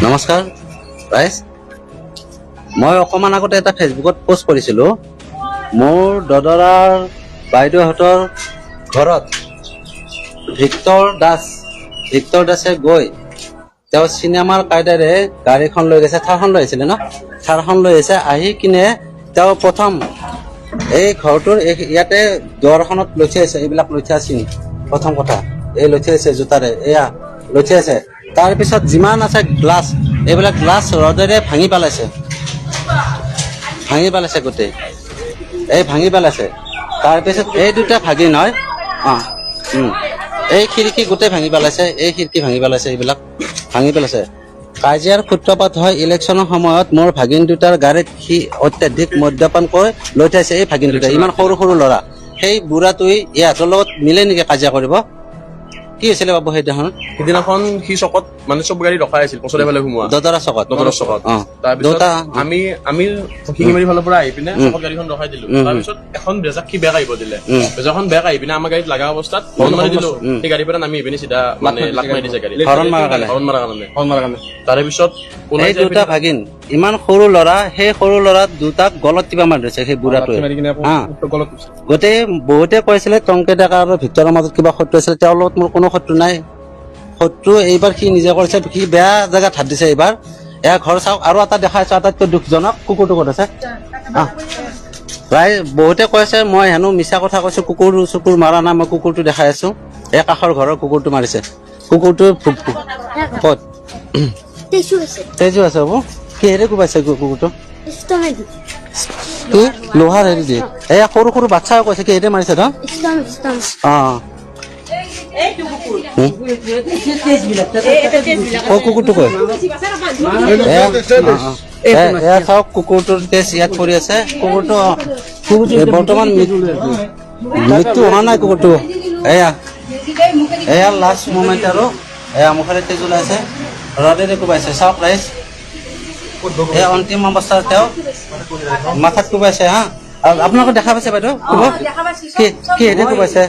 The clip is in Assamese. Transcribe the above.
নমস্কাৰ ৰাইজ, মই অকণমান আগতে এটা ফেচবুকত পোষ্ট কৰিছিলোঁ। মোৰ দদৰাৰ বাইদেউহঁতৰ ঘৰত ভিক্টৰ দাসে গৈ তেওঁ চিনেমাৰ কায়দাৰে গাড়ীখন লৈ গৈছে, থাৰখন লৈ আহিছিলে ন, থাৰখন লৈ আহিছে। আহি কিনে তেওঁ প্ৰথম এই ঘৰটোৰ ইয়াতে দুৱাৰখনত লৈ থৈ আছে, এইবিলাক লৈ থৈ আছে। প্ৰথম কথা এই লৈ থৈ আছে জোতাৰে, এয়া লৈ থৈ আছে। তাৰপিছত যিমান আছে গ্লাছ, এইবিলাক গ্লাছ ৰডেৰে ভাঙি পেলাইছে গোটেই, এই ভাঙি পেলাইছে। তাৰপিছত এই দুটা ভাগি নহয়, এই খিৰিকী গোটেই ভাঙি পেলাইছে, এই খিৰিকী ভাঙি পেলাইছে, এইবিলাক ভাঙি পেলাইছে। কাজিয়াৰ সূত্ৰপাত হয় ইলেকশ্যনৰ সময়ত মোৰ ভাগিন দুটাৰ গাড়ীত সি অত্যাধিক মদ্যপান কৰি লৈ থৈছে। এই ভাগিন দুটা ইমান সৰু সৰু ল'ৰা, সেই বুঢ়াটোৱে ইহঁতৰ লগত মিলে নেকি কাজিয়া কৰিব? কি হৈছিলে বাবু সিদিনাখন সি চকত মানে চব গাড়ী ৰখাই আছিল, পছৰে ফালে সোমোৱা দদৰা চকত। তাৰপিছত আমি শিঙিমাৰী ফালৰ পৰা আহি পিনে চকত গাড়ীখন ৰখাই দিলো। তাৰপিছত এখন ব্ৰেজাক সি বেক আহিব দিলে, ব্ৰেজাখন বেক আহি পিনে আমাৰ গাড়ীত লগা অৱস্থাত হৰ্ণ মাৰি দিলো। সেই গাড়ীৰ পৰা নামি পিনে চিধা মানে লাগ মাৰি দিছে গাড়ী, হৰ্ণ মাৰা কাৰণে। তাৰে পিছত এই দুটা ভাগিন ইমান সৰু ল'ৰা, সেই সৰু ল'ৰা দুটাক গলত কিবা মাৰি দিছে সেই বুঢ়াটোৱে। গোটেই বহুতে কৈছিলে টংকে ডেকা আৰু ভিক্টৰৰ মাজত কিবা শত্ৰু আছিলে, তেওঁৰ লগত মোৰ কোনো শত্ৰু নাই। শত্ৰু এইবাৰ সি নিজে কৰিছে, সি বেয়া জেগাত হাত দিছে এইবাৰ। এয়া ঘৰ চাওক। আৰু এটা দেখাইছো আটাইতকৈ দুখজনক, কুকুৰটো ক'ত আছে? প্ৰায় বহুতে কৈছে মই হেনো মিছা কথা কৈছো, কুকুৰ মাৰা নাই, মই কুকুৰটো দেখাই আছো। এই কাষৰ ঘৰৰ কুকুৰটো মাৰিছে। কুকুৰটো ক'ত? তেজু আছে বাবু। কিহেৰে কোবাইছে কুকুৰটো? কি লোহাৰ হেৰি দিয়ে? এয়া সৰু সৰু বাচ্ছাও কৈছে কিহেৰে মাৰিছে ন? কুকুৰটো কয় এয়া চাওক, কুকুৰটোৰ তেজ ইয়াত পৰি আছে। কুকুৰটো বৰ্তমান মৃত্যু হোৱা নাই কুকুৰটো। এয়া লাষ্ট মুমেণ্ট আৰু এয়া মুখেৰে তেজ ওলাইছে, ৰডেৰে কোবাইছে। চাওক ৰাইজ, এয়া অন্তিম অৱস্থাত তেওঁ মাথাত কোবাইছে। আপোনালোকে দেখা পাইছে বাইদেউ? কিহেৰে কোবাইছে?